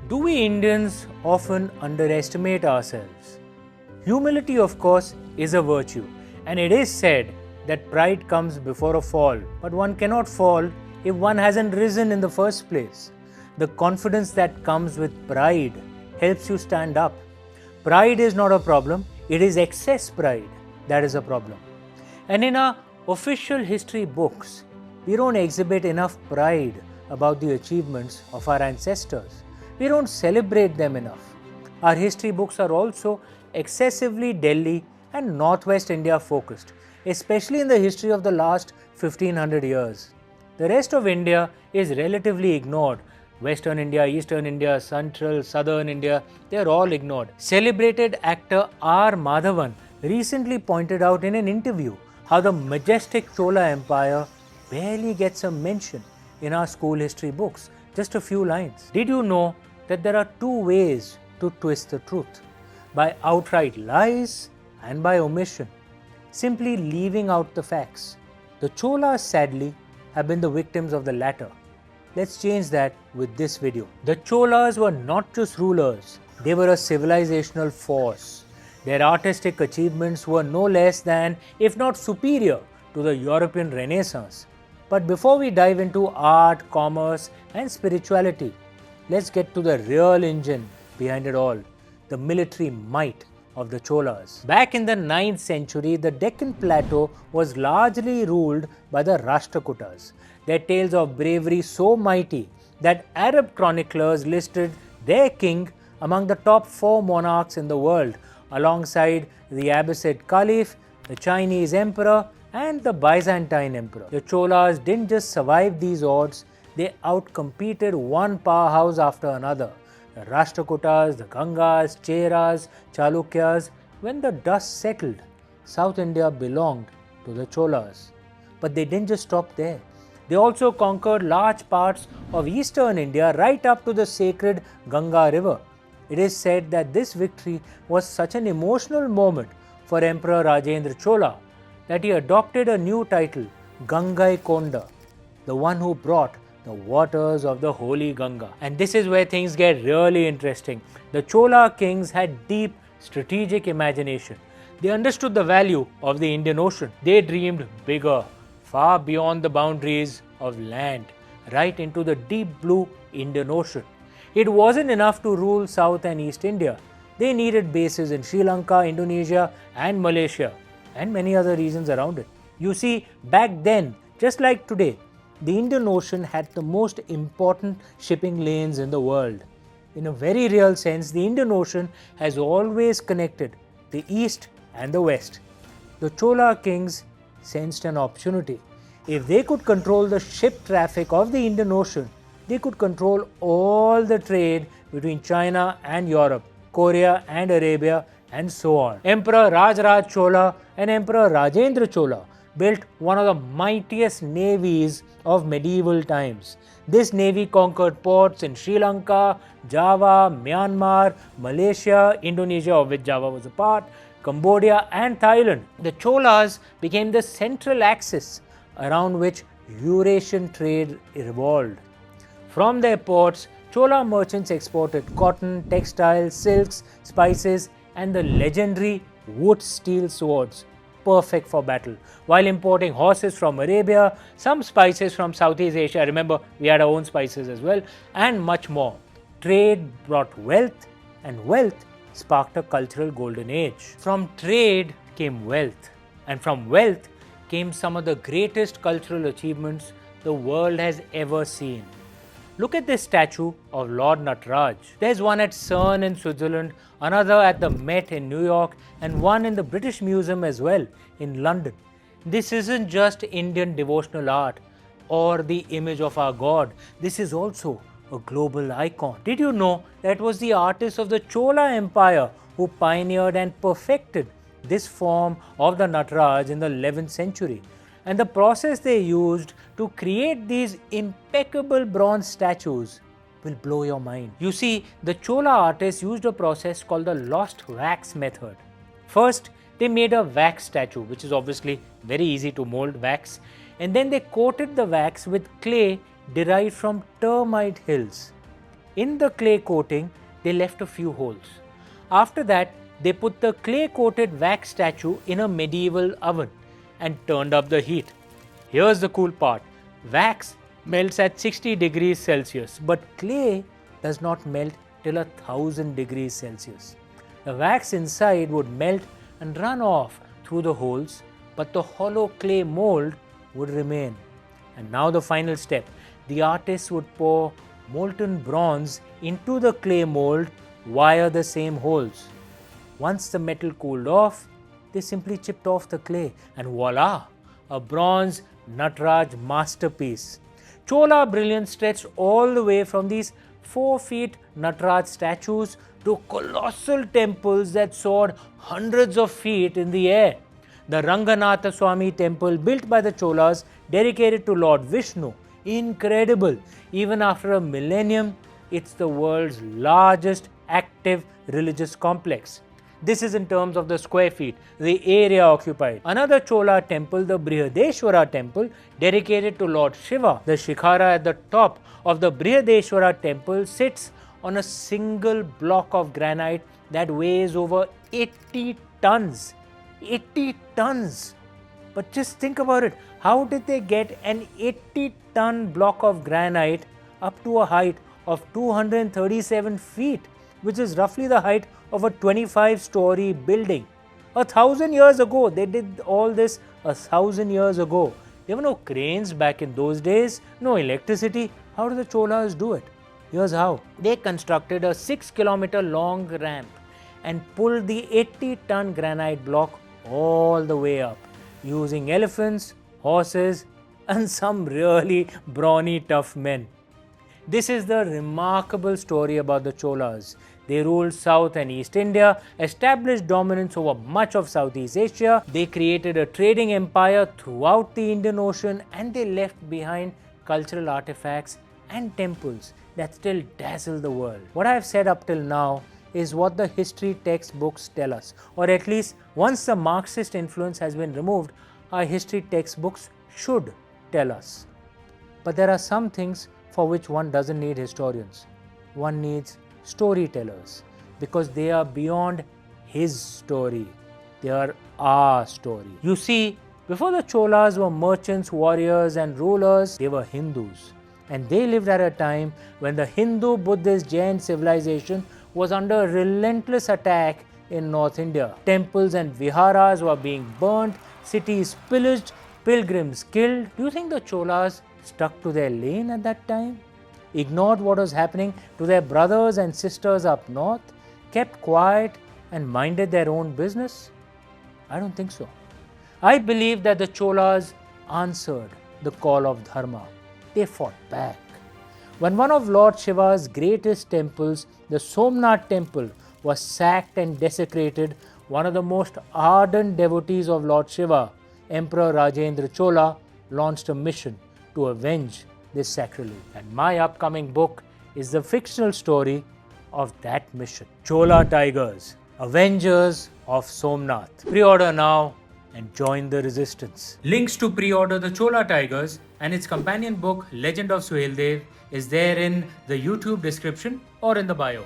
Do we Indians often underestimate ourselves? Humility, of course, is a virtue, and it is said that pride comes before a fall, but one cannot fall if one hasn't risen in the first place. The confidence that comes with pride helps you stand up. Pride is not a problem, it is excess pride that is a problem. And in our official history books, we don't exhibit enough pride about the achievements of our ancestors. We don't celebrate them enough. Our history books are also excessively Delhi and Northwest India focused, especially in the history of the last 1500 years. The rest of India is relatively ignored. Western India, Eastern India, Central, Southern India, they are all ignored. Celebrated actor R. Madhavan recently pointed out in an interview how the majestic Chola Empire barely gets a mention in our school history books. Just a few lines. Did you know that there are two ways to twist the truth? By outright lies and by omission. Simply leaving out the facts. The Cholas, sadly, have been the victims of the latter. Let's change that with this video. The Cholas were not just rulers, they were a civilizational force. Their artistic achievements were no less than, if not superior, to the European Renaissance. But before we dive into art, commerce and spirituality, let's get to the real engine behind it all, the military might of the Cholas. Back in the 9th century, the Deccan Plateau was largely ruled by the Rashtrakutas. Their tales of bravery so mighty that Arab chroniclers listed their king among the top 4 monarchs in the world, alongside the Abbasid Caliph, the Chinese emperor and the Byzantine emperor. The Cholas didn't just survive these odds, they outcompeted one powerhouse after another. The Rashtrakutas, the Gangas, Cheras, Chalukyas. When the dust settled, South India belonged to the Cholas. But they didn't just stop there. They also conquered large parts of eastern India right up to the sacred Ganga river. It is said that this victory was such an emotional moment for Emperor Rajendra Chola that he adopted a new title, Gangai Konda, the one who brought the waters of the holy Ganga. And this is where things get really interesting. The Chola kings had deep strategic imagination. They understood the value of the Indian Ocean. They dreamed bigger, far beyond the boundaries of land, right into the deep blue Indian Ocean. It wasn't enough to rule South and East India. They needed bases in Sri Lanka, Indonesia and Malaysia and many other regions around it. You see, back then, just like today, the Indian Ocean had the most important shipping lanes in the world. In a very real sense, the Indian Ocean has always connected the East and the West. The Chola kings sensed an opportunity. If they could control the ship traffic of the Indian Ocean, they could control all the trade between China and Europe, Korea and Arabia, and so on. Emperor Rajaraj Chola and Emperor Rajendra Chola built one of the mightiest navies of medieval times. This navy conquered ports in Sri Lanka, Java, Myanmar, Malaysia, Indonesia, of which Java was a part, Cambodia and Thailand. The Cholas became the central axis around which Eurasian trade revolved. From their ports, Chola merchants exported cotton, textiles, silks, spices and the legendary wood steel swords, perfect for battle, while importing horses from Arabia, some spices from Southeast Asia, remember we had our own spices as well, and much more. Trade brought wealth, and wealth sparked a cultural golden age. From trade came wealth, and from wealth came some of the greatest cultural achievements the world has ever seen. Look at this statue of Lord Nataraj. There's one at CERN in Switzerland, another at the Met in New York, and one in the British Museum as well in London. This isn't just Indian devotional art or the image of our god. This is also a global icon. Did you know that it was the artists of the Chola Empire who pioneered and perfected this form of the Nataraj in the 11th century? And the process they used to create these impeccable bronze statues will blow your mind. You see, the Chola artists used a process called the lost wax method. First, they made a wax statue, which is obviously very easy to mold wax, and then they coated the wax with clay derived from termite hills. In the clay coating, they left a few holes. After that, they put the clay coated wax statue in a medieval oven and turned up the heat. Here's the cool part. Wax melts at 60 degrees Celsius, but clay does not melt till 1000 degrees Celsius. The wax inside would melt and run off through the holes, but the hollow clay mold would remain. And now the final step. The artists would pour molten bronze into the clay mold via the same holes. Once the metal cooled off, they simply chipped off the clay and voila, a bronze Nataraj masterpiece. Chola brilliance stretched all the way from these 4 feet Nataraj statues to colossal temples that soared hundreds of feet in the air. The Ranganatha Swami temple built by the Cholas, dedicated to Lord Vishnu. Incredible! Even after a millennium, it's the world's largest active religious complex. This is in terms of the square feet, the area occupied. Another Chola temple, the Brihadeshwara temple, dedicated to Lord Shiva. The Shikhara at the top of the Brihadeshwara temple sits on a single block of granite that weighs over 80 tons. 80 tons! But just think about it. How did they get an 80-ton block of granite up to a height of 237 feet, which is roughly the height of a 25-story building? 1,000 years ago. They did all this 1,000 years ago. There were no cranes back in those days, no electricity. How did the Cholas do it? Here's how. They constructed a 6-kilometer long ramp and pulled the 80-ton granite block all the way up, using elephants, horses, and some really brawny, tough men. This is the remarkable story about the Cholas. They ruled South and East India, established dominance over much of Southeast Asia. They created a trading empire throughout the Indian Ocean, and they left behind cultural artifacts and temples that still dazzle the world. What I have said up till now is what the history textbooks tell us, or at least once the Marxist influence has been removed, our history textbooks should tell us. But there are some things for which one doesn't need historians. One needs storytellers, because they are beyond his story. They are our story. You see, before the Cholas were merchants, warriors and rulers, they were Hindus. And they lived at a time when the Hindu-Buddhist-Jain civilization was under relentless attack in North India. Temples and viharas were being burnt, cities pillaged, pilgrims killed. Do you think the Cholas stuck to their lane at that time? Ignored what was happening to their brothers and sisters up north? Kept quiet and minded their own business? I don't think so. I believe that the Cholas answered the call of dharma. They fought back. When one of Lord Shiva's greatest temples, the Somnath temple, was sacked and desecrated, one of the most ardent devotees of Lord Shiva, Emperor Rajendra Chola, launched a mission to avenge this sacrilege. And my upcoming book is the fictional story of that mission. Chola Tigers, Avengers of Somnath. Pre-order now and join the resistance. Links to pre-order the Chola Tigers and its companion book Legend of Suheldev is there in the YouTube description or in the bio.